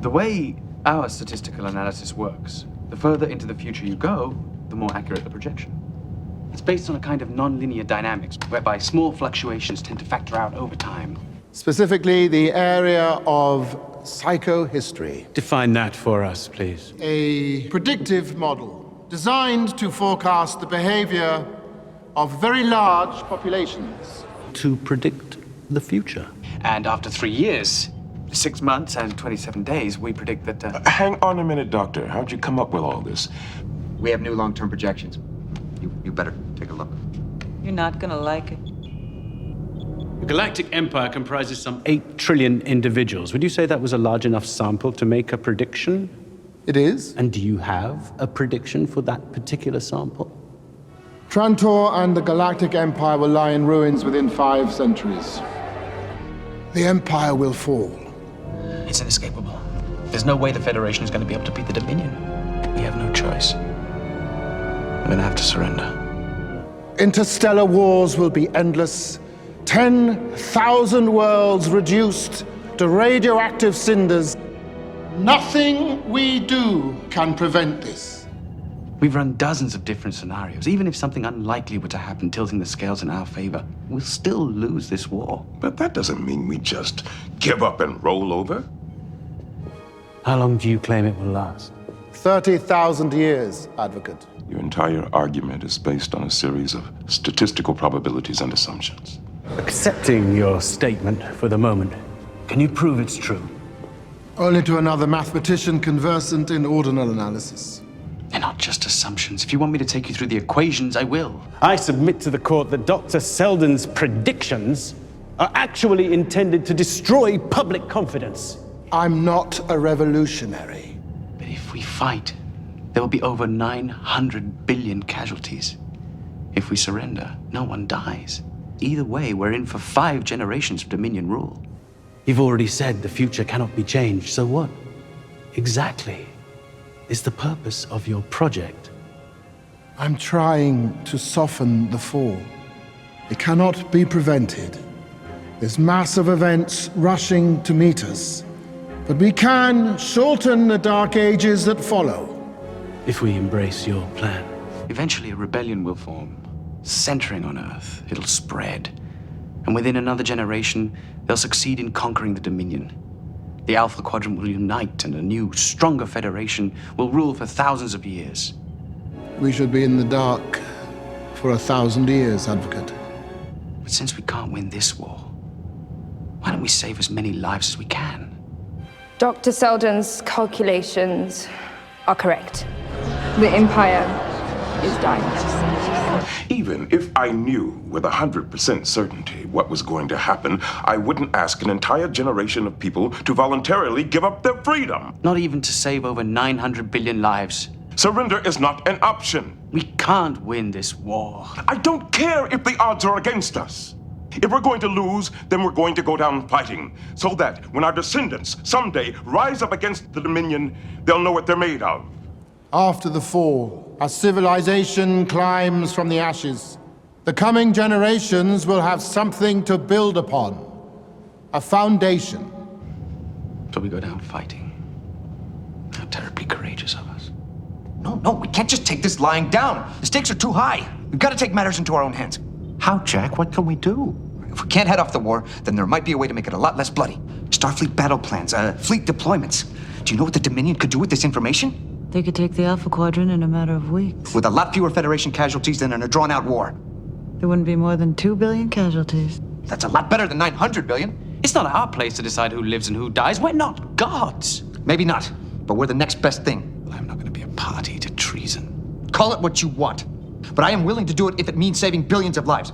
The way our statistical analysis works, the further into the future you go, the more accurate the projection. It's based on a kind of non-linear dynamics, whereby small fluctuations tend to factor out over time. Specifically, the area of psychohistory. Define that for us, please. A predictive model designed to forecast the behavior of very large populations. To predict the future. And after 3 years, 6 months and 27 days, we predict that... Hang on a minute, Doctor. How'd you come up with all this? We have new long-term projections. You better take a look. You're not gonna like it. The Galactic Empire comprises some 8 trillion individuals. Would you say that was a large enough sample to make a prediction? It is. And do you have a prediction for that particular sample? Trantor and the Galactic Empire will lie in ruins within 5 centuries. The Empire will fall. It's inescapable. There's no way the Federation is going to be able to beat the Dominion. We have no choice. We're going to have to surrender. Interstellar wars will be endless. 10,000 worlds reduced to radioactive cinders. Nothing we do can prevent this. We've run dozens of different scenarios. Even if something unlikely were to happen, tilting the scales in our favor, we'll still lose this war. But that doesn't mean we just give up and roll over. How long do you claim it will last? 30,000 years, Advocate. Your entire argument is based on a series of statistical probabilities and assumptions. Accepting your statement for the moment, can you prove it's true? Only to another mathematician conversant in ordinal analysis. They're not just assumptions. If you want me to take you through the equations, I will. I submit to the court that Dr. Selden's predictions are actually intended to destroy public confidence. I'm not a revolutionary. But if we fight, there will be over 900 billion casualties. If we surrender, no one dies. Either way, we're in for 5 generations of Dominion rule. You've already said the future cannot be changed, so what exactly is the purpose of your project? I'm trying to soften the fall. It cannot be prevented. There's massive events rushing to meet us. But we can shorten the dark ages that follow. If we embrace your plan. Eventually, a rebellion will form, centering on Earth. It'll spread. And within another generation, they'll succeed in conquering the Dominion. The Alpha Quadrant will unite, and a new, stronger Federation will rule for thousands of years. We should be in the dark for 1,000 years, Advocate. But since we can't win this war, why don't we save as many lives as we can? Dr. Selden's calculations are correct. The Empire is dying. Even if I knew with 100% certainty what was going to happen, I wouldn't ask an entire generation of people to voluntarily give up their freedom. Not even to save over 900 billion lives. Surrender is not an option. We can't win this war. I don't care if the odds are against us. If we're going to lose, then we're going to go down fighting, so that when our descendants someday rise up against the Dominion, they'll know what they're made of. After the fall, as civilization climbs from the ashes, the coming generations will have something to build upon. A foundation. So we go down fighting. How terribly courageous of us. No, we can't just take this lying down. The stakes are too high. We've got to take matters into our own hands. How, Jack? What can we do? If we can't head off the war, then there might be a way to make it a lot less bloody. Starfleet battle plans, fleet deployments. Do you know what the Dominion could do with this information? They could take the Alpha Quadrant in a matter of weeks. With a lot fewer Federation casualties than in a drawn-out war. There wouldn't be more than 2 billion casualties. That's a lot better than 900 billion. It's not our place to decide who lives and who dies. We're not gods. Maybe not, but we're the next best thing. I'm not going to be a party to treason. Call it what you want. But I am willing to do it if it means saving billions of lives.